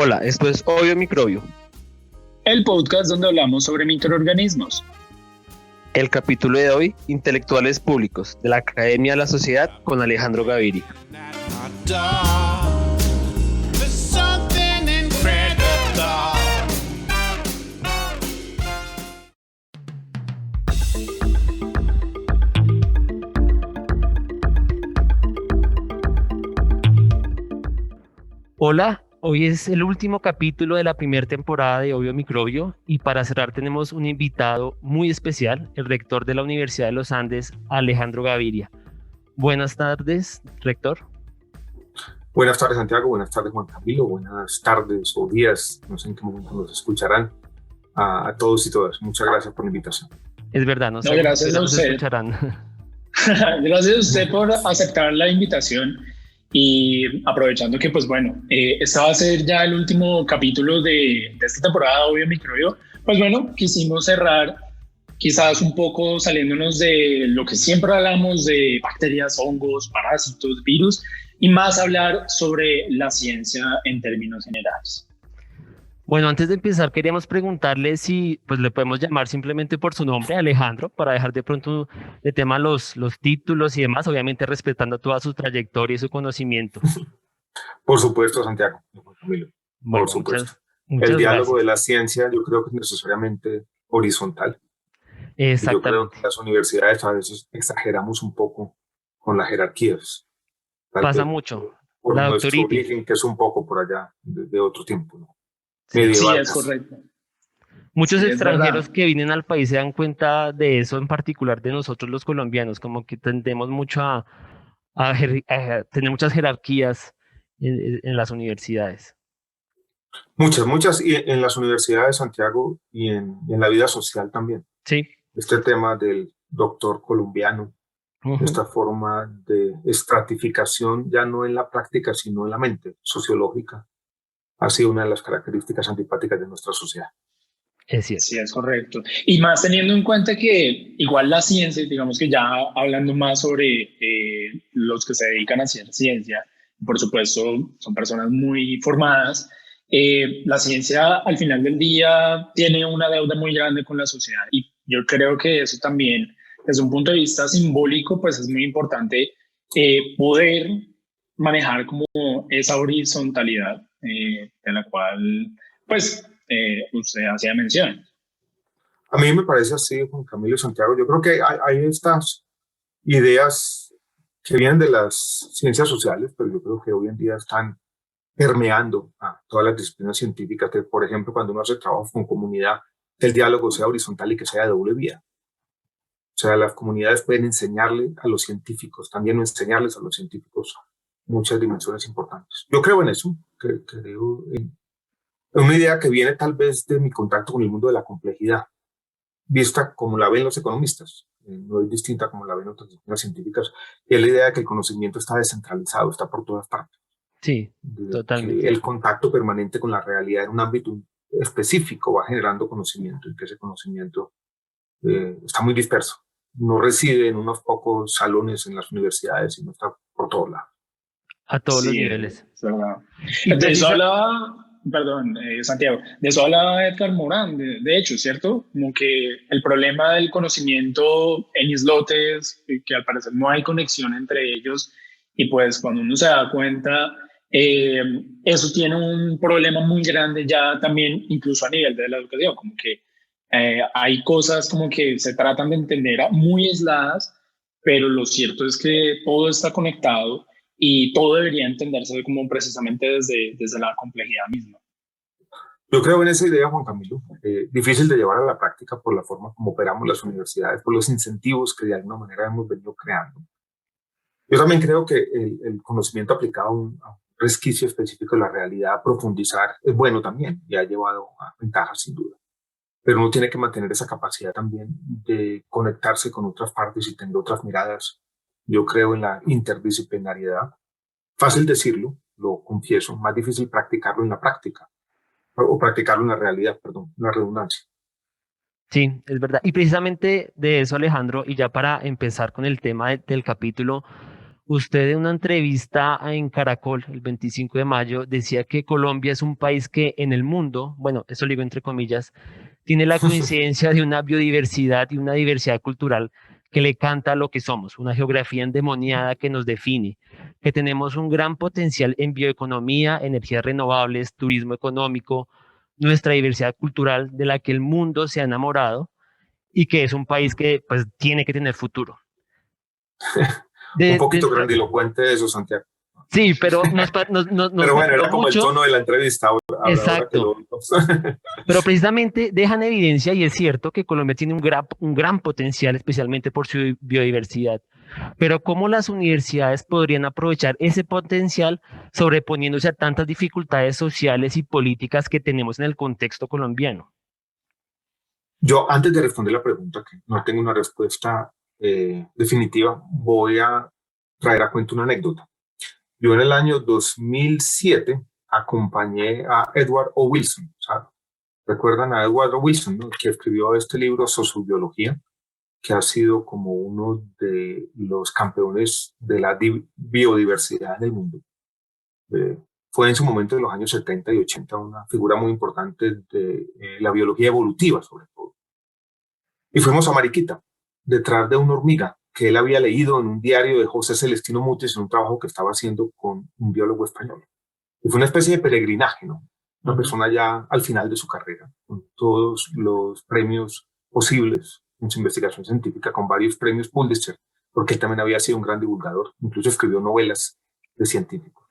Hola, esto es Obvio Microbio. El podcast donde hablamos sobre microorganismos. El capítulo de hoy, Intelectuales Públicos, de la Academia de la Sociedad, con Alejandro Gaviria. Hola, hoy es el último capítulo de la primera temporada de Obvio Microbio y para cerrar tenemos un invitado muy especial, el rector de la Universidad de los Andes, Alejandro Gaviria. Buenas tardes, rector. Buenas tardes, Santiago. Buenas tardes, Juan Camilo. Buenas tardes o días, no sé en qué momento nos escucharán, a todos y todas. Muchas gracias por la invitación. Es verdad, no sé gracias a nos usted. escucharán. Gracias a usted por aceptar la invitación y aprovechando que, este va a ser ya el último capítulo de esta temporada de Obvio Microbio, quisimos cerrar quizás un poco saliéndonos de lo que siempre hablamos de bacterias, hongos, parásitos, virus y más hablar sobre la ciencia en términos generales. Bueno, antes de empezar queríamos preguntarle si le podemos llamar simplemente por su nombre, Alejandro, para dejar de pronto de tema los títulos y demás, obviamente respetando toda su trayectoria y su conocimiento. Por supuesto, Santiago, Juan Camilo. Bueno, por supuesto. Muchas el diálogo gracias. de la ciencia yo creo que es necesariamente horizontal. Exactamente. Y yo creo que las universidades a veces exageramos un poco con las jerarquías. Pasa mucho. Por la nuestro doctoritis. origen, que es un poco por allá de otro tiempo, ¿no? Sí, es correcto. Muchos extranjeros que vienen al país se dan cuenta de eso, en particular de nosotros los colombianos, como que tendemos mucho a tener muchas jerarquías en las universidades. Muchas, y en las universidades, Santiago, y en la vida social también. Sí. Este tema del doctor colombiano, esta forma de estratificación, ya no en la práctica, sino en la mente sociológica, ha sido una de las características antipáticas de nuestra sociedad. Es cierto. Sí, es correcto. Y más teniendo en cuenta que igual la ciencia, digamos que ya hablando más sobre los que se dedican a hacer ciencia, por supuesto son personas muy formadas, la ciencia al final del día tiene una deuda muy grande con la sociedad y yo creo que eso también, desde un punto de vista simbólico, pues es muy importante poder manejar como esa horizontalidad de la cual usted hacía mención. A mí me parece así, Juan Camilo y Santiago. Yo creo que hay estas ideas que vienen de las ciencias sociales, pero yo creo que hoy en día están permeando a todas las disciplinas científicas, que por ejemplo cuando uno hace trabajo con comunidad, que el diálogo sea horizontal y que sea de doble vía. O sea, las comunidades pueden enseñarle a los científicos, también enseñarles a los científicos muchas dimensiones importantes. Yo creo en eso, creo en una idea que viene tal vez de mi contacto con el mundo de la complejidad, vista como la ven los economistas, no es distinta como la ven otras disciplinas científicas, y es la idea de que el conocimiento está descentralizado, está por todas partes. Sí, totalmente. Que el contacto permanente con la realidad en un ámbito específico va generando conocimiento, y que ese conocimiento está muy disperso. No reside en unos pocos salones en las universidades, sino está por todos lados. A todos los niveles. Es verdad. De eso hablaba, Santiago, de eso hablaba Edgar Morin, de hecho, ¿cierto? Como que el problema del conocimiento en islotes, que al parecer no hay conexión entre ellos, y pues cuando uno se da cuenta, eso tiene un problema muy grande ya también, incluso a nivel de la educación, como que hay cosas como que se tratan de entender muy aisladas, pero lo cierto es que todo está conectado y todo debería entenderse como precisamente desde la complejidad misma. Yo creo en esa idea, Juan Camilo, difícil de llevar a la práctica por la forma como operamos las universidades, por los incentivos que de alguna manera hemos venido creando. Yo también creo que el conocimiento aplicado a un resquicio específico de la realidad, profundizar, es bueno también y ha llevado a ventajas sin duda. Pero uno tiene que mantener esa capacidad también de conectarse con otras partes y tener otras miradas. Yo creo en la interdisciplinariedad. Fácil decirlo, lo confieso, más difícil practicarlo en la práctica, o practicarlo en la realidad, la redundancia. Sí, es verdad. Y precisamente de eso, Alejandro, y ya para empezar con el tema del capítulo, usted en una entrevista en Caracol el 25 de mayo decía que Colombia es un país que en el mundo, bueno, eso lo digo entre comillas, tiene la coincidencia de una biodiversidad y una diversidad cultural que le canta a lo que somos, una geografía endemoniada que nos define, que tenemos un gran potencial en bioeconomía, energías renovables, turismo económico, nuestra diversidad cultural de la que el mundo se ha enamorado y que es un país que pues tiene que tener futuro. Un poquito Dentro, grandilocuente eso, Santiago. sí, pero nos Pero bueno, preocupó era como el mucho. tono de la entrevista, ahora que Exacto. lo vimos. Pero precisamente dejan evidencia, y es cierto, que Colombia tiene un gran potencial, especialmente por su biodiversidad. Pero ¿cómo las universidades podrían aprovechar ese potencial sobreponiéndose a tantas dificultades sociales y políticas que tenemos en el contexto colombiano? Yo, antes de responder la pregunta, que no tengo una respuesta definitiva, voy a traer a cuento una anécdota. Yo en el año 2007 acompañé a Edward O. Wilson. ¿Sabe? ¿Recuerdan a Edward O. Wilson, ¿no? Que escribió este libro, Sociobiología, que ha sido como uno de los campeones de la biodiversidad en el mundo? Eh, Fue en su momento, en los años 70 y 80, una figura muy importante de la biología evolutiva, sobre todo. Y fuimos a Mariquita, detrás de una hormiga que él había leído en un diario de José Celestino Mutis en un trabajo que estaba haciendo con un biólogo español. Y fue una especie de peregrinaje, ¿no? Una persona ya al final de su carrera, con todos los premios posibles en su investigación científica, con varios premios Pulitzer, porque él también había sido un gran divulgador, incluso escribió novelas de científicos.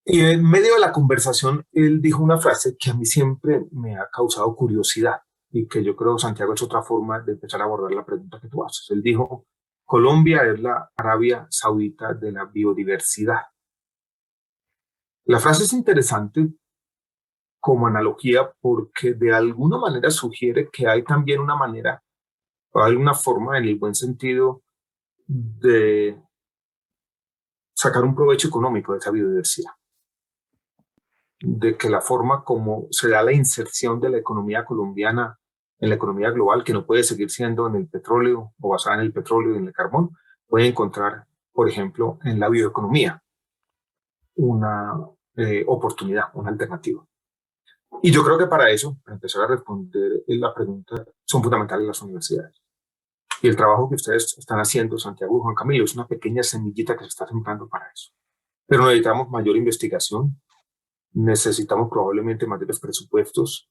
Y en medio de la conversación, él dijo una frase que a mí siempre me ha causado curiosidad y que yo creo, Santiago, es otra forma de empezar a abordar la pregunta que tú haces. Él dijo, Colombia es la Arabia Saudita de la biodiversidad. La frase es interesante como analogía porque de alguna manera sugiere que hay también una manera, o alguna forma, en el buen sentido, de sacar un provecho económico de esa biodiversidad. De que la forma como se da la inserción de la economía colombiana en la economía global, que no puede seguir siendo en el petróleo o basada en el petróleo y en el carbón, puede encontrar, por ejemplo, en la bioeconomía una oportunidad, una alternativa. Y yo creo que para eso, para empezar a responder la pregunta, son fundamentales las universidades. Y el trabajo que ustedes están haciendo, Santiago y Juan Camilo, es una pequeña semillita que se está sembrando para eso. Pero necesitamos mayor investigación, necesitamos probablemente mayores presupuestos.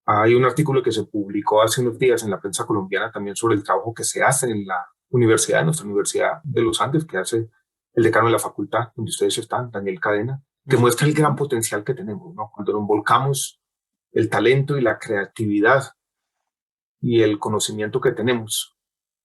Hay un artículo que se publicó hace unos días en la prensa colombiana también sobre el trabajo que se hace en la universidad, en nuestra Universidad de los Andes, que hace el decano de la facultad donde ustedes están, Daniel Cadena, que muestra el gran potencial que tenemos, ¿no? Cuando nos volcamos el talento y la creatividad y el conocimiento que tenemos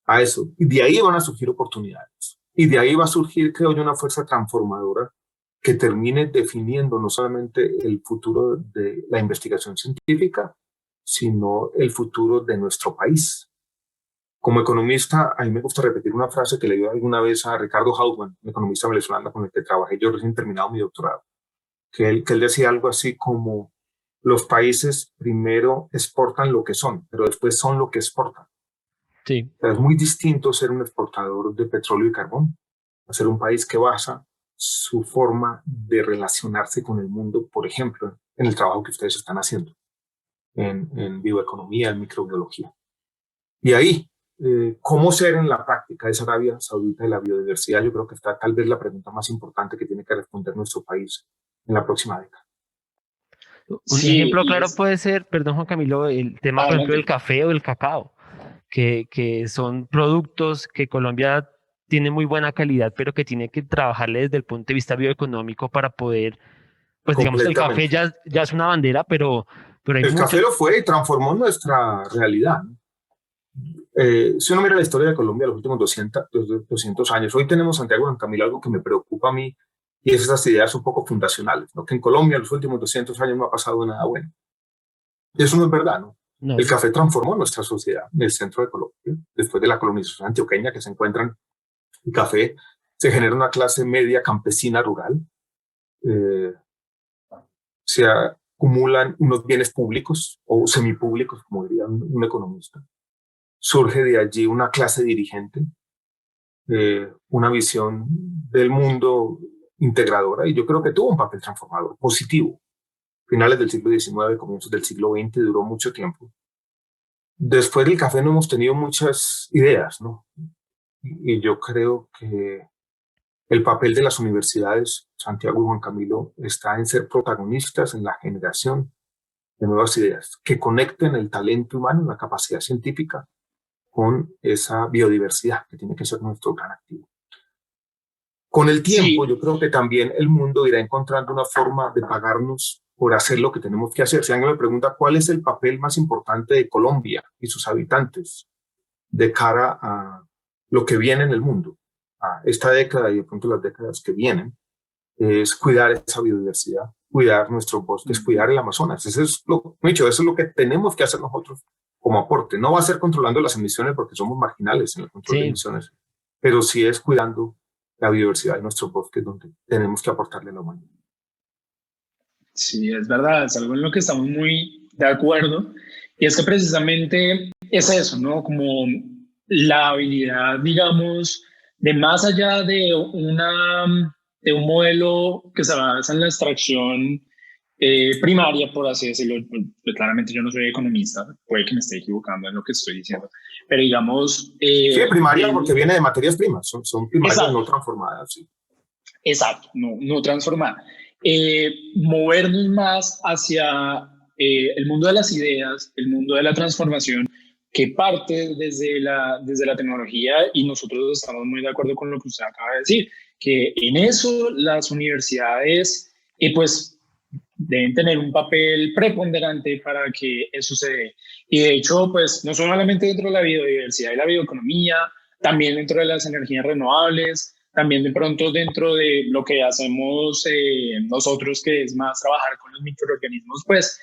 a eso. Y de ahí van a surgir oportunidades. Y de ahí va a surgir, creo yo, una fuerza transformadora que termine definiendo no solamente el futuro de la investigación científica, sino el futuro de nuestro país. Como economista, a mí me gusta repetir una frase que le dio alguna vez a Ricardo Hauptmann, un economista venezolano con el que trabajé yo recién terminado mi doctorado, que él decía algo así como, los países primero exportan lo que son, pero después son lo que exportan. Sí. O sea, es muy distinto ser un exportador de petróleo y carbón a ser un país que basa su forma de relacionarse con el mundo, por ejemplo, en el trabajo que ustedes están haciendo, en bioeconomía, en microbiología. Y ahí, ¿cómo ser en la práctica esa Arabia Saudita de la biodiversidad? Yo creo que está tal vez la pregunta más importante que tiene que responder nuestro país en la próxima década. Un ejemplo claro puede ser, perdón Juan Camilo, el tema, por ejemplo, del café o del cacao, que son productos que Colombia tiene muy buena calidad, pero que tiene que trabajarle desde el punto de vista bioeconómico para poder, pues digamos, el café ya es una bandera, pero hay el café lo fue y transformó nuestra realidad. Si uno mira la historia de Colombia los últimos 200 años, hoy tenemos, Santiago, Juan Camilo, algo que me preocupa a mí, y es esas ideas un poco fundacionales, ¿no? Que en Colombia los últimos 200 años no ha pasado nada bueno. Y eso no es verdad, ¿no? No. El café transformó nuestra sociedad en el centro de Colombia. Después de la colonización antioqueña que se encuentran el café, se genera una clase media campesina rural. Se acumulan unos bienes públicos o semipúblicos, como diría un economista. Surge de allí una clase dirigente una visión del mundo integradora, y yo creo que tuvo un papel transformador, positivo. Finales del siglo XIX, comienzos del siglo XX, duró mucho tiempo. Después del café no hemos tenido muchas ideas, ¿no? Y yo creo que el papel de las universidades, Santiago y Juan Camilo, está en ser protagonistas en la generación de nuevas ideas que conecten el talento humano, la capacidad científica, con esa biodiversidad que tiene que ser nuestro gran activo. Con el tiempo, Sí. yo creo que también el mundo irá encontrando una forma de pagarnos por hacer lo que tenemos que hacer. Si alguien me pregunta cuál es el papel más importante de Colombia y sus habitantes de cara a lo que viene en el mundo, a esta década y de pronto las décadas que vienen, es cuidar esa biodiversidad, cuidar nuestros bosques, cuidar el Amazonas. Eso es eso es lo que tenemos que hacer nosotros como aporte. No va a ser controlando las emisiones porque somos marginales en el control de emisiones, pero sí es cuidando la biodiversidad de nuestros bosques donde tenemos que aportarle a la humanidad. Sí, es verdad, es algo en lo que estamos muy de acuerdo. Y es que precisamente es eso, ¿no? Como la habilidad, digamos, de más allá de de un modelo que se basa en la extracción primaria, por así decirlo. Pues claramente yo no soy economista, puede que me esté equivocando en lo que estoy diciendo, pero digamos... sí, primaria porque viene de materias primas, son primarias, exacto, no transformadas. Sí. Exacto, no transformar. Movernos más hacia el mundo de las ideas, el mundo de la transformación, que parte desde la tecnología, y nosotros estamos muy de acuerdo con lo que usted acaba de decir, que en eso las universidades pues deben tener un papel preponderante para que eso se dé. Y de hecho, pues no solamente dentro de la biodiversidad y la bioeconomía, también dentro de las energías renovables, también de pronto dentro de lo que hacemos nosotros, que es más trabajar con los microorganismos, pues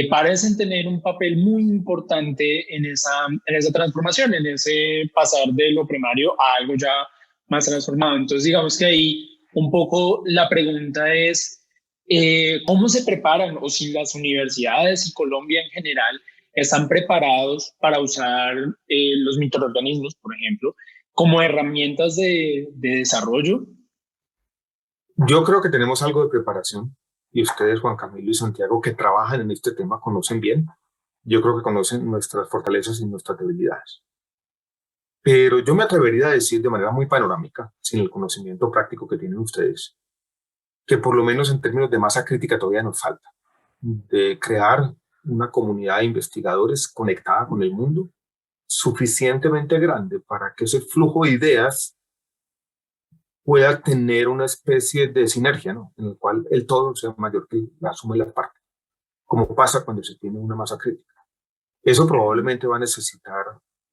parecen tener un papel muy importante en esa transformación, en ese pasar de lo primario a algo ya más transformado. Entonces, digamos que ahí un poco la pregunta es, ¿cómo se preparan, o si las universidades y Colombia en general están preparados para usar los microorganismos, por ejemplo, como herramientas de desarrollo? Yo creo que tenemos algo de preparación, y ustedes, Juan Camilo y Santiago, que trabajan en este tema, conocen bien. Yo creo que conocen nuestras fortalezas y nuestras debilidades. Pero yo me atrevería a decir de manera muy panorámica, sin el conocimiento práctico que tienen ustedes, que por lo menos en términos de masa crítica todavía nos falta, de crear una comunidad de investigadores conectada con el mundo suficientemente grande para que ese flujo de ideas pueda tener una especie de sinergia, ¿no? En el cual el todo sea mayor que la suma de las partes, como pasa cuando se tiene una masa crítica. Eso probablemente va a necesitar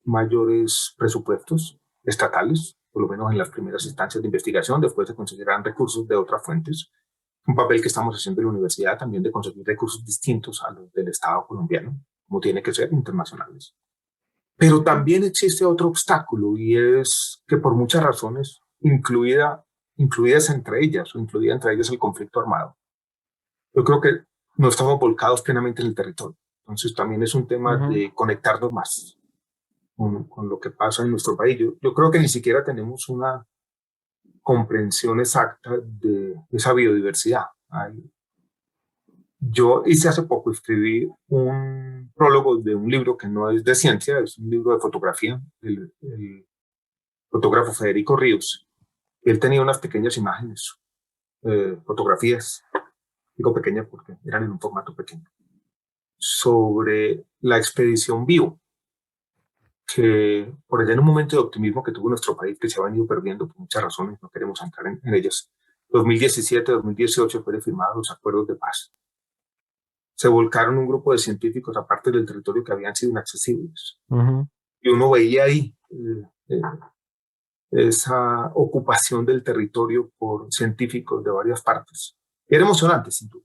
mayores presupuestos estatales, por lo menos en las primeras instancias de investigación. Después se conseguirán recursos de otras fuentes. Un papel que estamos haciendo en la universidad también de conseguir recursos distintos a los del Estado colombiano, como tiene que ser, internacionales. Pero también existe otro obstáculo, y es que por muchas razones, incluidas entre ellas, o incluida entre ellas el conflicto armado, yo creo que no estamos volcados plenamente en el territorio. Entonces también es un tema de conectarnos más con lo que pasa en nuestro país. Yo creo que ni siquiera tenemos una comprensión exacta de esa biodiversidad. Yo hice hace poco, escribí un prólogo de un libro que no es de ciencia, es un libro de fotografía, el fotógrafo Federico Ríos. Él tenía unas pequeñas imágenes, fotografías, digo pequeñas porque eran en un formato pequeño, sobre la expedición Vivo, que por allá en un momento de optimismo que tuvo nuestro país, que se ha venido perdiendo por muchas razones, no queremos entrar en ellas, 2017-2018 fueron firmados los acuerdos de paz. Se volcaron un grupo de científicos a partes del territorio que habían sido inaccesibles. Y uno veía ahí esa ocupación del territorio por científicos de varias partes. Era emocionante, sin duda.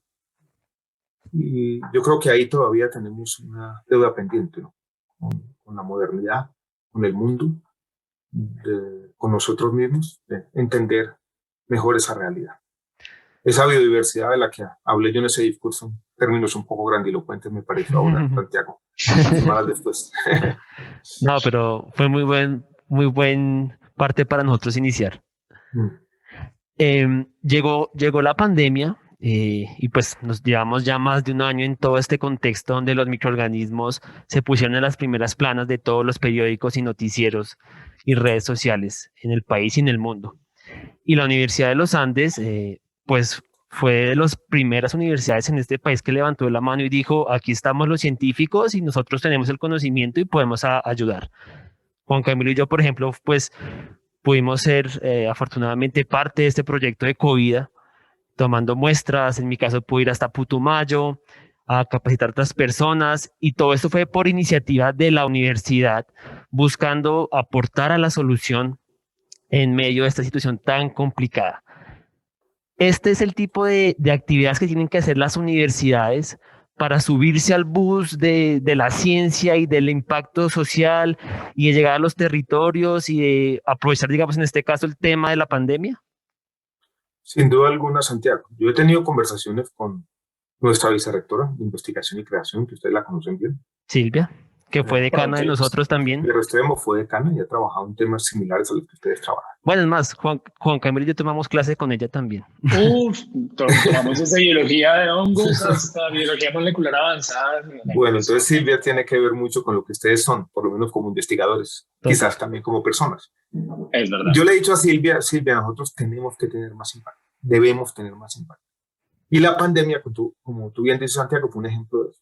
Y yo creo que ahí todavía tenemos una deuda pendiente, ¿no? Con la modernidad, con el mundo, con nosotros mismos, de entender mejor esa realidad. Esa biodiversidad de la que hablé yo en ese discurso, en términos un poco grandilocuentes, me pareció ahora, Santiago, semanas después. No, pero fue muy buen parte para nosotros iniciar. Mm. Llegó la pandemia y pues nos llevamos ya más de un año en todo este contexto donde los microorganismos se pusieron en las primeras planas de todos los periódicos y noticieros y redes sociales en el país y en el mundo. Y la Universidad de los Andes, pues fue de las primeras universidades en este país que levantó la mano y dijo, aquí estamos los científicos y nosotros tenemos el conocimiento y podemos ayudar. Juan Camilo y yo, por ejemplo, pues pudimos ser afortunadamente parte de este proyecto de COVID, tomando muestras. En mi caso pude ir hasta Putumayo a capacitar a otras personas y todo esto fue por iniciativa de la universidad, buscando aportar a la solución en medio de esta situación tan complicada. Este es el tipo de actividades que tienen que hacer las universidades para subirse al bus de la ciencia y del impacto social y de llegar a los territorios y de aprovechar, digamos, en este caso, el tema de la pandemia? Sin duda alguna, Santiago. Yo he tenido conversaciones con nuestra vicerrectora de investigación y creación, que ustedes la conocen bien. Silvia, que fue decana de Ok. nosotros también. Pero Extremo fue decana y ha trabajado en temas similares a los que ustedes trabajan. Bueno, es más, Juan Camilo y yo tomamos clase con ella también. Tomamos desde biología de hongos hasta biología molecular avanzada. Bueno, entonces Silvia tiene que ver mucho con lo que ustedes son, por lo menos como investigadores, quizás también como personas. Es verdad. Yo le he dicho a Silvia, nosotros tenemos que tener más impacto, debemos tener más impacto. Y la pandemia, como tú bien dices, Santiago, fue un ejemplo de eso.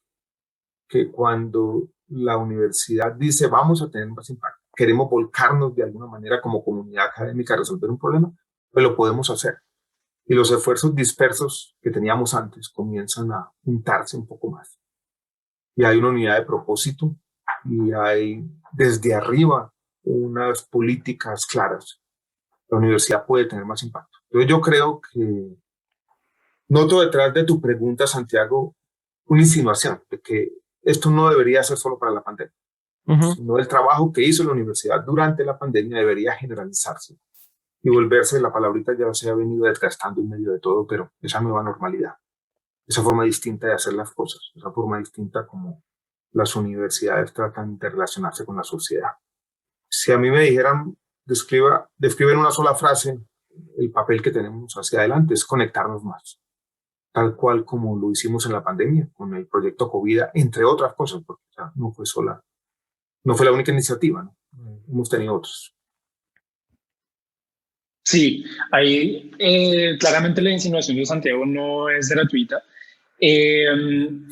Que cuando la universidad dice vamos a tener más impacto, queremos volcarnos de alguna manera como comunidad académica a resolver un problema, pues lo podemos hacer. Y los esfuerzos dispersos que teníamos antes comienzan a juntarse un poco más. Y hay una unidad de propósito y hay desde arriba unas políticas claras. La universidad puede tener más impacto. Entonces yo creo que noto detrás de tu pregunta, Santiago, una insinuación de que esto no debería ser solo para la pandemia, sino el trabajo que hizo la universidad durante la pandemia debería generalizarse y volverse, la palabrita ya se ha venido desgastando en medio de todo, pero esa nueva normalidad, esa forma distinta de hacer las cosas, esa forma distinta como las universidades tratan de relacionarse con la sociedad. Si a mí me dijeran, describa en una sola frase el papel que tenemos hacia adelante, es conectarnos más, tal cual como lo hicimos en la pandemia, con el proyecto COVID, entre otras cosas, porque o sea, no fue la única iniciativa, ¿no? Hemos tenido otros. Sí, ahí claramente la insinuación de Santiago no es gratuita.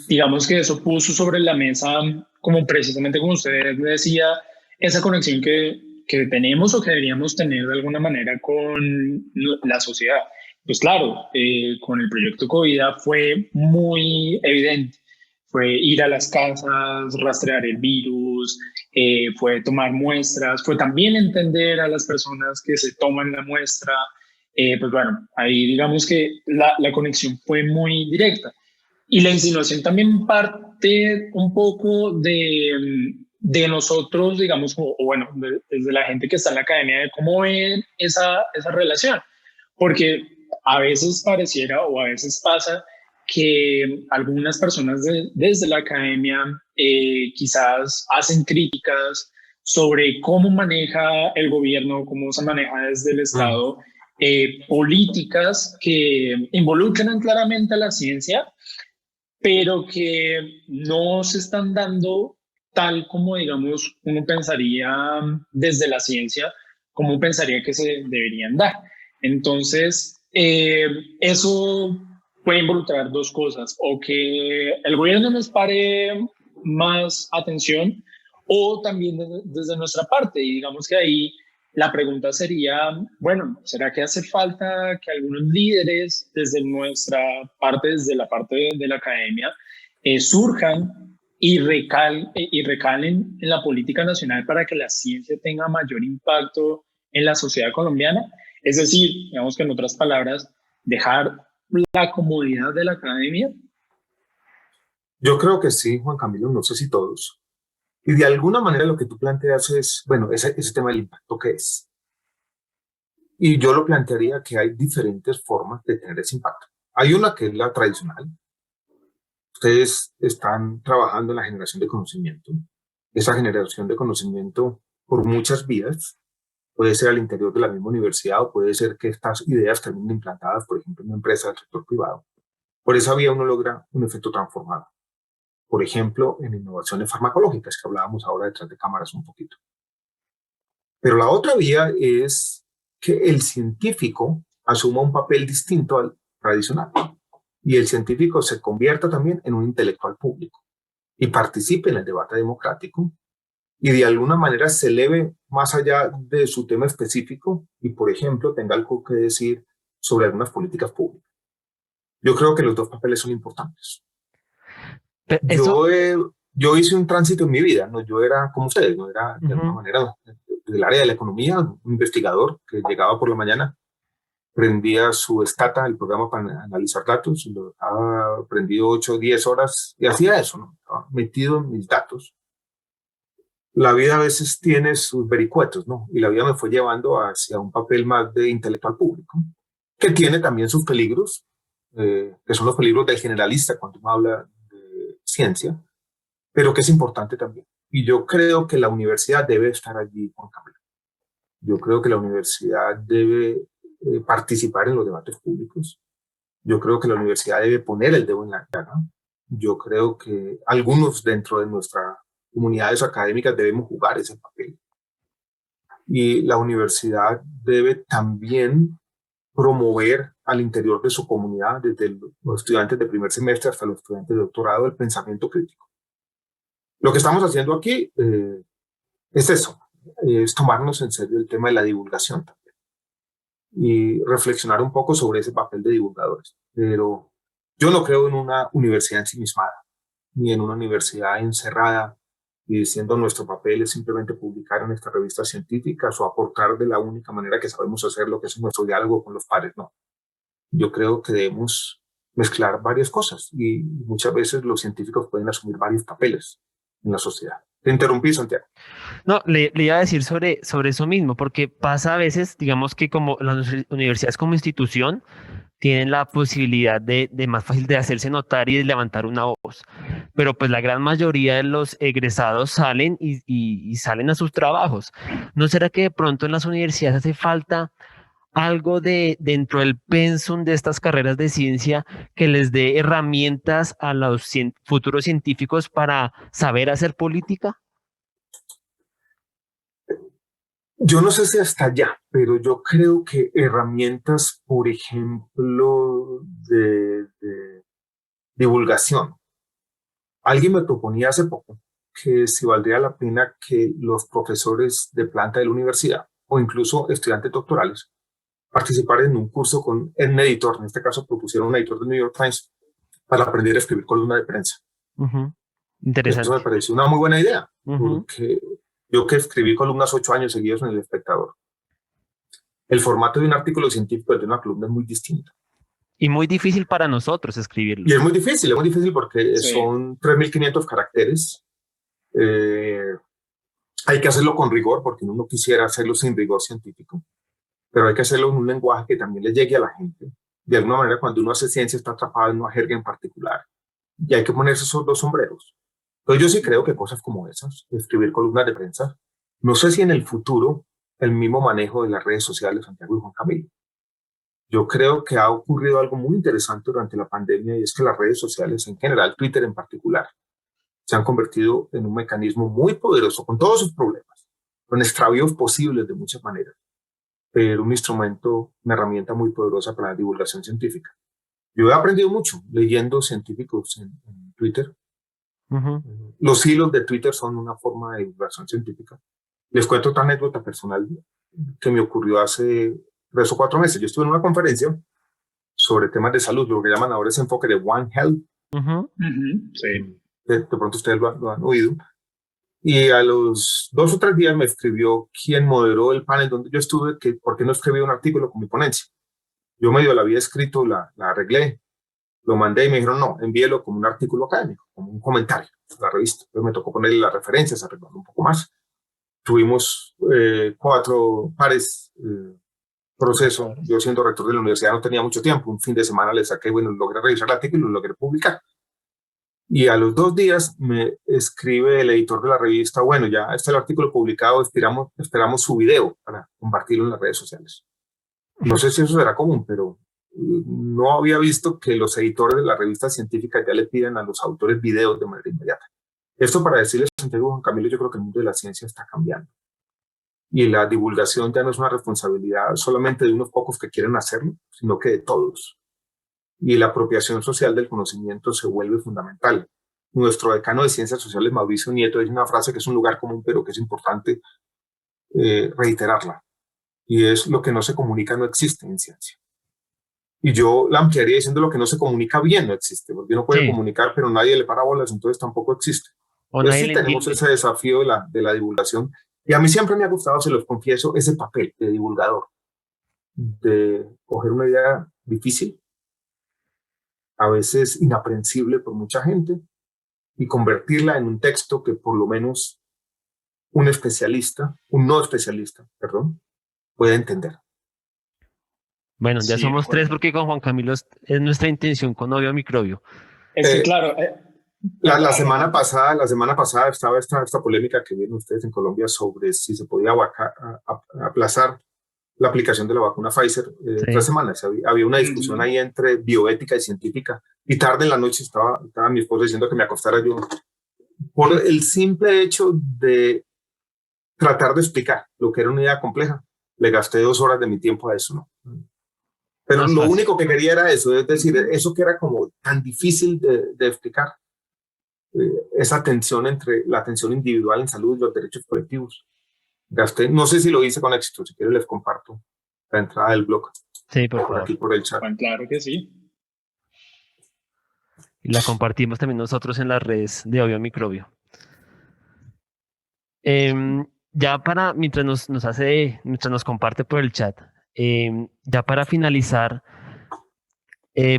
Digamos que eso puso sobre la mesa, como precisamente como usted decía, esa conexión que tenemos o que deberíamos tener de alguna manera con la sociedad. Pues claro, con el proyecto COVID fue muy evidente. Fue ir a las casas, rastrear el virus, fue tomar muestras, fue también entender a las personas que se toman la muestra. Pues bueno, ahí digamos que la conexión fue muy directa. Y la insinuación también parte un poco de nosotros, digamos, o bueno, desde la gente que está en la academia, de cómo ven esa relación. Porque a veces pareciera o a veces pasa que algunas personas desde la academia quizás hacen críticas sobre cómo maneja el gobierno, cómo se maneja desde el Estado políticas que involucran claramente a la ciencia, pero que no se están dando tal como, digamos, uno pensaría desde la ciencia, como pensaría que se deberían dar. Entonces, eso puede involucrar dos cosas, o que el gobierno nos pare más atención, o también desde nuestra parte, y digamos que ahí la pregunta sería, bueno, ¿será que hace falta que algunos líderes desde nuestra parte, desde la parte de la academia, surjan y recalen en la política nacional para que la ciencia tenga mayor impacto en la sociedad colombiana? Es decir, digamos que en otras palabras, dejar la comodidad de la academia. Yo creo que sí, Juan Camilo, no sé si todos. Y de alguna manera lo que tú planteas es, bueno, ese tema del impacto que es. Y yo lo plantearía que hay diferentes formas de tener ese impacto. Hay una que es la tradicional. Ustedes están trabajando en la generación de conocimiento. Esa generación de conocimiento por muchas vías puede ser al interior de la misma universidad o puede ser que estas ideas terminen implantadas, por ejemplo, en una empresa del sector privado. Por esa vía uno logra un efecto transformador. Por ejemplo, en innovaciones farmacológicas, que hablábamos ahora detrás de cámaras un poquito. Pero la otra vía es que el científico asuma un papel distinto al tradicional y el científico se convierta también en un intelectual público y participe en el debate democrático y de alguna manera se eleve más allá de su tema específico y, por ejemplo, tenga algo que decir sobre algunas políticas públicas. Yo creo que los dos papeles son importantes. Yo hice un tránsito en mi vida, ¿no? Yo era como ustedes, no era de alguna manera del área de la economía, un investigador que llegaba por la mañana, prendía su Stata, el programa para analizar datos, lo había aprendido 8 o 10 horas y hacía eso, ¿no? Estaba metido en mis datos. La vida a veces tiene sus vericuetos, ¿no? Y la vida me fue llevando hacia un papel más de intelectual público, que tiene también sus peligros, que son los peligros del generalista cuando uno habla de ciencia, pero que es importante también. Y yo creo que la universidad debe estar allí, Juan Camilo. Yo creo que la universidad debe participar en los debates públicos. Yo creo que la universidad debe poner el dedo en la llaga. Yo creo que algunos dentro de nuestras comunidades académicas debemos jugar ese papel. Y la universidad debe también promover al interior de su comunidad, desde los estudiantes de primer semestre hasta los estudiantes de doctorado, el pensamiento crítico. Lo que estamos haciendo aquí es eso, es tomarnos en serio el tema de la divulgación también y reflexionar un poco sobre ese papel de divulgadores. Pero yo no creo en una universidad ensimismada, ni en una universidad encerrada y diciendo nuestro papel es simplemente publicar en estas revistas científicas o aportar de la única manera que sabemos hacer lo que es nuestro diálogo con los pares. No, yo creo que debemos mezclar varias cosas y muchas veces los científicos pueden asumir varios papeles en la sociedad. Te interrumpí, Santiago. No, le iba a decir sobre eso mismo, porque pasa a veces, digamos que como las universidades como institución tienen la posibilidad de más fácil de hacerse notar y de levantar una voz, pero pues la gran mayoría de los egresados salen y salen a sus trabajos. ¿No será que de pronto en las universidades hace falta algo dentro del pensum de estas carreras de ciencia que les dé herramientas a los futuros científicos para saber hacer política? Yo no sé si hasta allá, pero yo creo que herramientas, por ejemplo, de divulgación. Alguien me proponía hace poco que si valdría la pena que los profesores de planta de la universidad o incluso estudiantes doctorales participaran en un curso con un editor. En este caso propusieron un editor del New York Times para aprender a escribir columna de prensa. Interesante. Eso me pareció una muy buena idea, porque yo que escribí columnas 8 años seguidos en El Espectador, el formato de un artículo científico de una columna es muy distinto. Y muy difícil para nosotros escribirlo. Y es muy difícil porque son 3.500 caracteres. Hay que hacerlo con rigor, porque uno quisiera hacerlo sin rigor científico, pero hay que hacerlo en un lenguaje que también le llegue a la gente. De alguna manera, cuando uno hace ciencia, está atrapado en una jerga en particular. Y hay que ponerse esos dos sombreros. Entonces yo sí creo que cosas como esas, escribir columnas de prensa, no sé si en el futuro el mismo manejo de las redes sociales, Santiago y Juan Camilo. Yo creo que ha ocurrido algo muy interesante durante la pandemia y es que las redes sociales en general, Twitter en particular, se han convertido en un mecanismo muy poderoso con todos sus problemas, con extravíos posibles de muchas maneras, pero un instrumento, una herramienta muy poderosa para la divulgación científica. Yo he aprendido mucho leyendo científicos en Twitter. Los hilos de Twitter son una forma de divulgación científica. Les cuento otra anécdota personal que me ocurrió hace 3 o 4 meses. Yo estuve en una conferencia sobre temas de salud, lo que llaman ahora ese enfoque de One Health. Sí. De pronto ustedes lo han oído. Y a los 2 o 3 días me escribió quien moderó el panel donde yo estuve, que por qué no escribí un artículo con mi ponencia. Yo medio la había escrito, la arreglé, lo mandé y me dijeron, no, envíelo como un artículo académico, como un comentario a la revista. Entonces me tocó ponerle las referencias, arreglarlo un poco más. Tuvimos 4 pares proceso. Yo siendo rector de la universidad no tenía mucho tiempo. Un fin de semana le saqué, bueno, logré revisar el artículo y lo logré publicar. Y a los 2 días me escribe el editor de la revista, bueno, ya está el artículo publicado, esperamos su video para compartirlo en las redes sociales. No sé si eso será común, pero no había visto que los editores de la revista científica ya le pidan a los autores videos de manera inmediata. Esto para decirles, Santiago, Juan Camilo, yo creo que el mundo de la ciencia está cambiando. Y la divulgación ya no es una responsabilidad solamente de unos pocos que quieren hacerlo, sino que de todos. Y la apropiación social del conocimiento se vuelve fundamental. Nuestro decano de Ciencias Sociales, Mauricio Nieto, dice una frase que es un lugar común, pero que es importante reiterarla. Y es: lo que no se comunica no existe en ciencia. Y yo la ampliaría diciendo: lo que no se comunica bien no existe, porque uno puede comunicar, pero nadie le para bolas, entonces tampoco existe. Pues sí tenemos ese desafío de la divulgación. Y a mí siempre me ha gustado, se los confieso, ese papel de divulgador, de coger una idea difícil, a veces inaprensible por mucha gente, y convertirla en un texto que por lo menos un no especialista, puede entender. Bueno, ya sí, somos tres, porque con Juan Camilo es nuestra intención con Obvio Microbio. Claro. La semana pasada estaba esta polémica que vieron ustedes en Colombia sobre si se podía aplazar la aplicación de la vacuna Pfizer 3 semanas. Había una discusión ahí entre bioética y científica, y tarde en la noche estaba mi esposa diciendo que me acostara yo por el simple hecho de tratar de explicar lo que era una idea compleja. Le gasté 2 horas de mi tiempo a eso, ¿no? Pero lo único que quería era eso, es decir, eso que era como tan difícil de explicar, esa tensión entre la atención individual en salud y los derechos colectivos. Gasté, no sé si lo hice con éxito, si quieren les comparto la entrada del blog. Sí, por favor. Aquí por el chat. Bueno, claro que sí. Y la compartimos también nosotros en las redes de Obvio Microbio. Ya para, mientras nos comparte por el chat, ya para finalizar,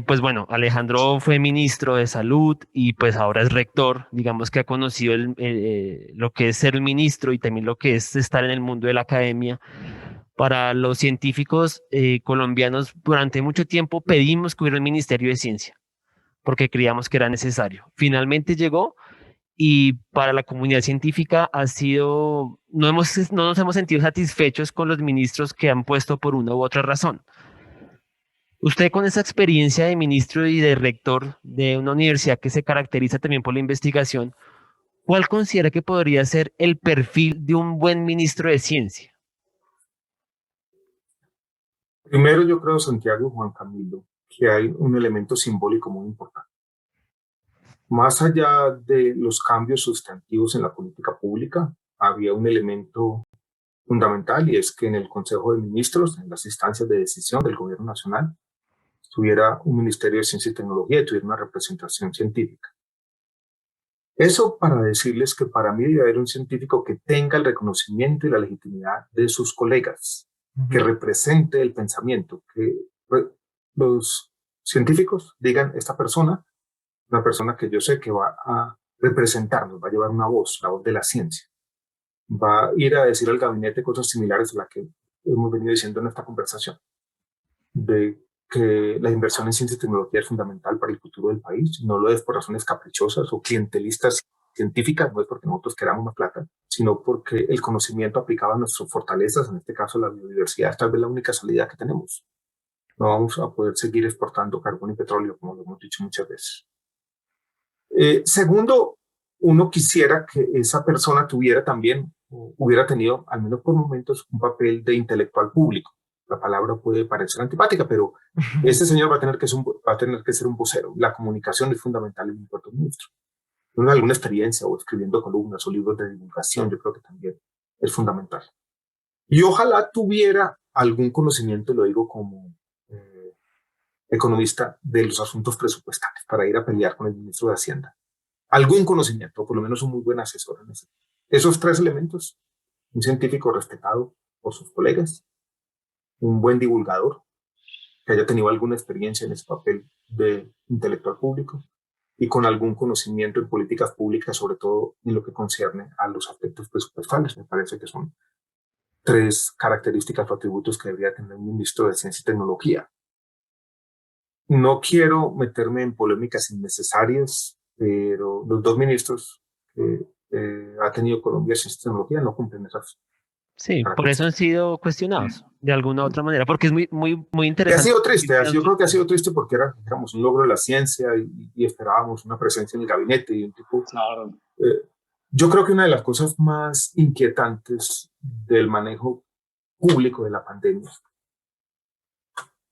pues bueno, Alejandro fue ministro de Salud y pues ahora es rector. Digamos que ha conocido lo que es ser un ministro y también lo que es estar en el mundo de la academia. Para los científicos colombianos, durante mucho tiempo pedimos que hubiera un Ministerio de Ciencia, porque creíamos que era necesario. Finalmente llegó, y para la comunidad científica no nos hemos sentido satisfechos con los ministros que han puesto por una u otra razón. Usted, con esa experiencia de ministro y de rector de una universidad que se caracteriza también por la investigación, ¿cuál considera que podría ser el perfil de un buen ministro de ciencia? Primero, yo creo, Santiago, Juan Camilo, que hay un elemento simbólico muy importante. Más allá de los cambios sustantivos en la política pública, había un elemento fundamental, y es que en el Consejo de Ministros, en las instancias de decisión del Gobierno Nacional, tuviera un Ministerio de Ciencia y Tecnología y tuviera una representación científica. Eso para decirles que para mí debe haber un científico que tenga el reconocimiento y la legitimidad de sus colegas, que represente el pensamiento, que los científicos digan: esta persona, una persona que yo sé que va a representarnos, va a llevar una voz, la voz de la ciencia, va a ir a decir al gabinete cosas similares a las que hemos venido diciendo en esta conversación, de que la inversión en ciencia y tecnología es fundamental para el futuro del país. No lo es por razones caprichosas o clientelistas científicas, no es porque nosotros queramos más plata, sino porque el conocimiento aplicado a nuestras fortalezas, en este caso la biodiversidad, es tal vez la única salida que tenemos. No vamos a poder seguir exportando carbón y petróleo, como lo hemos dicho muchas veces. Segundo, uno quisiera que esa persona hubiera tenido, al menos por momentos, un papel de intelectual público. La palabra puede parecer antipática, pero este señor va a tener que ser un vocero. La comunicación es fundamental en un puerto ministro. Alguna experiencia o escribiendo columnas o libros de divulgación, yo creo que también es fundamental. Y ojalá tuviera algún conocimiento, lo digo como economista, de los asuntos presupuestales para ir a pelear con el ministro de Hacienda. Algún conocimiento, o por lo menos un muy buen asesor en eso. Esos 3 elementos: un científico respetado por sus colegas, un buen divulgador que haya tenido alguna experiencia en ese papel de intelectual público, y con algún conocimiento en políticas públicas, sobre todo en lo que concierne a los aspectos presupuestales. Me parece que son 3 características o atributos que debería tener un ministro de Ciencia y Tecnología. No quiero meterme en polémicas innecesarias pero los dos ministros que ha tenido Colombia de Ciencia y Tecnología no cumplen esas Sí, por eso han características. sido cuestionados de alguna u otra manera, porque es muy Y ha interesante. sido triste, yo creo que ha sido triste porque era, digamos, un logro de la ciencia y esperábamos una presencia en el gabinete y un tipo. Claro. Yo creo que una de las cosas más inquietantes del manejo público de la pandemia,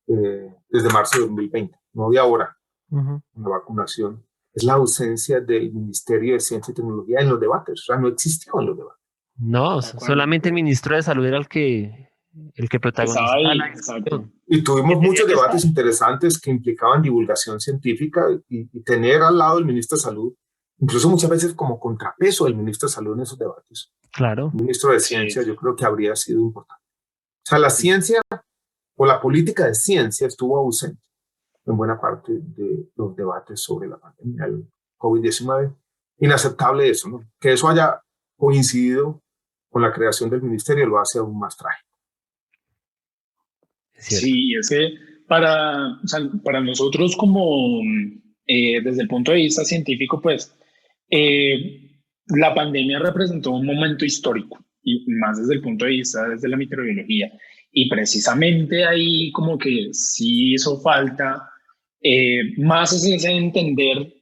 desde marzo de 2020, no de ahora, una vacunación, es la ausencia del Ministerio de Ciencia y Tecnología en los debates. O sea, no existió en los debates. No, De acuerdo. solamente el ministro de Salud era el que Estaba protagonizaba ahí, la exacto. discusión. Y tuvimos Que tenía muchos que debates estar. interesantes que implicaban divulgación científica y tener al lado del ministro de Salud, incluso muchas veces como contrapeso del ministro de Salud en esos debates. Claro. El ministro de Ciencia, yo creo que habría sido importante. O sea, la ciencia o la política de ciencia estuvo ausente en buena parte de los debates sobre la pandemia del COVID-19. Inaceptable eso, ¿no? Que eso haya coincidido con la creación del ministerio lo hace aún más trágico. Es cierto. Sí, es que o sea, para nosotros como desde el punto de vista científico, pues la pandemia representó un momento histórico y más desde el punto de vista desde la microbiología. Y precisamente ahí como que sí hizo falta más es ese entender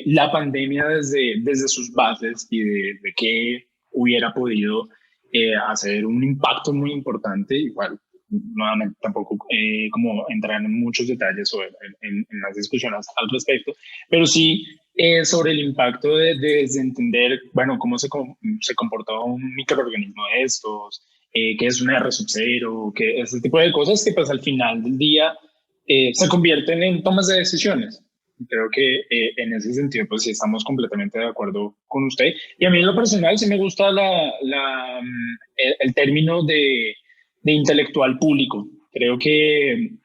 la pandemia desde sus bases y de que hubiera podido hacer un impacto muy importante, igual nuevamente tampoco como entrar en muchos detalles sobre, en las discusiones al respecto, pero sí sobre el impacto de entender, bueno, cómo se comportó un microorganismo de estos, qué es un R sub 0, que ese tipo de cosas que pues al final del día se convierten en tomas de decisiones. Creo que en ese sentido, pues sí, estamos completamente de acuerdo con usted. Y a mí en lo personal sí me gusta el término de intelectual público. Creo que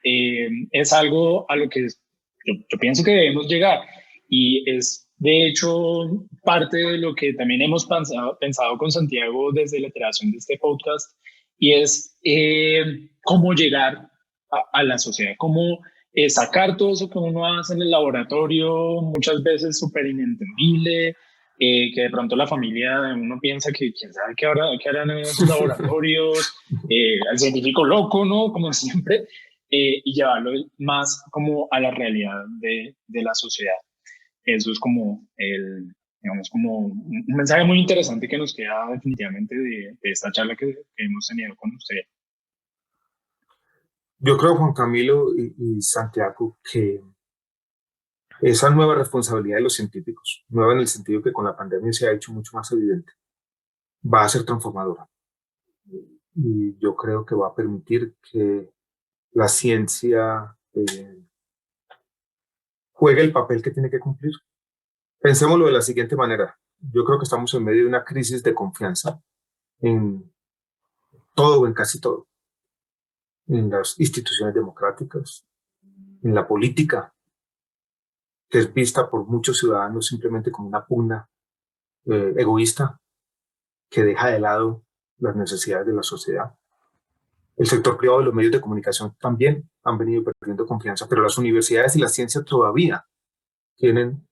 es algo a lo que yo pienso que debemos llegar. Y es, de hecho, parte de lo que también hemos pensado con Santiago desde la creación de este podcast, y es cómo llegar a la sociedad, cómo sacar todo eso que uno hace en el laboratorio, muchas veces súper inentendible, que de pronto la familia uno piensa que quién sabe qué harán en esos laboratorios, al científico loco, ¿no? Como siempre, y llevarlo más como a la realidad de la sociedad. Eso es como digamos, como un mensaje muy interesante que nos queda definitivamente de esta charla que hemos tenido con usted. Yo creo, Juan Camilo y Santiago, que esa nueva responsabilidad de los científicos, nueva en el sentido que con la pandemia se ha hecho mucho más evidente, va a ser transformadora. Y yo creo que va a permitir que la ciencia juegue el papel que tiene que cumplir. Pensémoslo de la siguiente manera. Yo creo que estamos en medio de una crisis de confianza en todo o en casi todo. En las instituciones democráticas, en la política, que es vista por muchos ciudadanos simplemente como una pugna egoísta que deja de lado las necesidades de la sociedad. El sector privado de los medios de comunicación también han venido perdiendo confianza, pero las universidades y la ciencia todavía tienen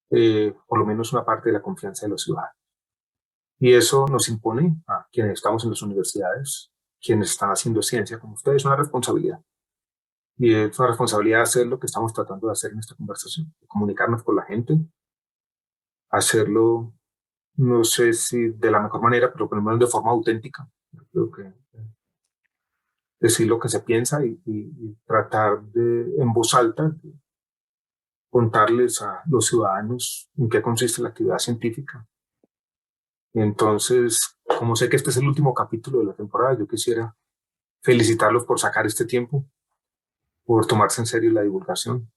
por lo menos una parte de la confianza de los ciudadanos. Y eso nos impone a quienes estamos en las universidades, quienes están haciendo ciencia como ustedes, una responsabilidad. Y es una responsabilidad hacer lo que estamos tratando de hacer en esta conversación, comunicarnos con la gente, hacerlo, no sé si de la mejor manera, pero por lo menos de forma auténtica. Yo creo que decir lo que se piensa y tratar de, en voz alta, de contarles a los ciudadanos en qué consiste la actividad científica. Y entonces, como sé que este es el último capítulo de la temporada, yo quisiera felicitarlos por sacar este tiempo, por tomarse en serio la divulgación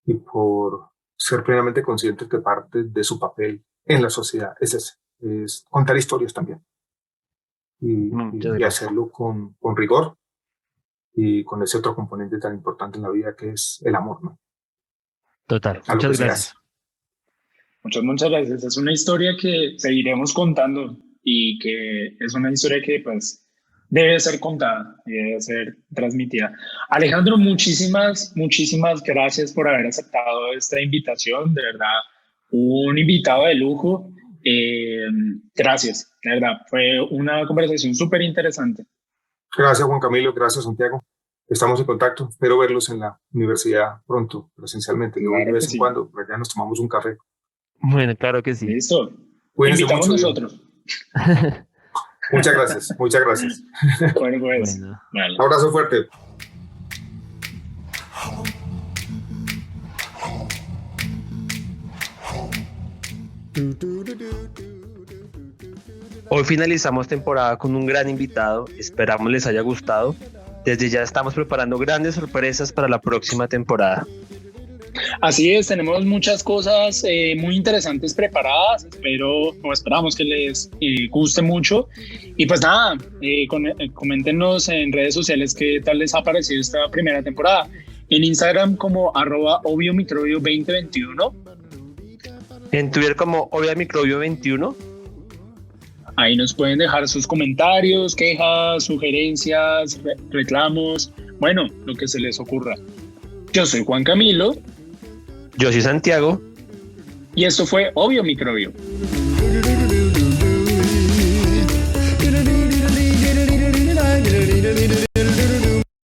y por ser plenamente conscientes que parte de su papel en la sociedad es ese, es contar historias también. Y hacerlo con rigor y con ese otro componente tan importante en la vida que es el amor, ¿no? Total, muchas gracias. Muchas gracias. Es una historia que seguiremos contando y que es una historia que pues debe ser contada y debe ser transmitida. Alejandro, muchísimas gracias por haber aceptado esta invitación, de verdad, un invitado de lujo. Gracias, de verdad, fue una conversación súper interesante. Gracias, Juan Camilo, gracias, Santiago. Estamos en contacto, espero verlos en la universidad pronto, presencialmente. Yo Claro de vez que en sí. cuando, por allá nos tomamos un café. Bueno, claro que sí. Listo. Cuídense Invitamos mucho. nosotros. Muchas gracias, muchas gracias. Bueno, pues. Bueno. Vale. Abrazo fuerte. Hoy finalizamos temporada con un gran invitado, esperamos les haya gustado. Desde ya estamos preparando grandes sorpresas para la próxima temporada. Así es, tenemos muchas cosas muy interesantes preparadas, esperamos que les guste mucho. Y pues nada, coméntenos en redes sociales qué tal les ha parecido esta primera temporada. En Instagram como @obiomicrobio2021. En Twitter como obiomicrobio21. Ahí nos pueden dejar sus comentarios, quejas, sugerencias, reclamos, bueno, lo que se les ocurra. Yo soy Juan Camilo. Yo soy Santiago. Y esto fue Obvio Microbio.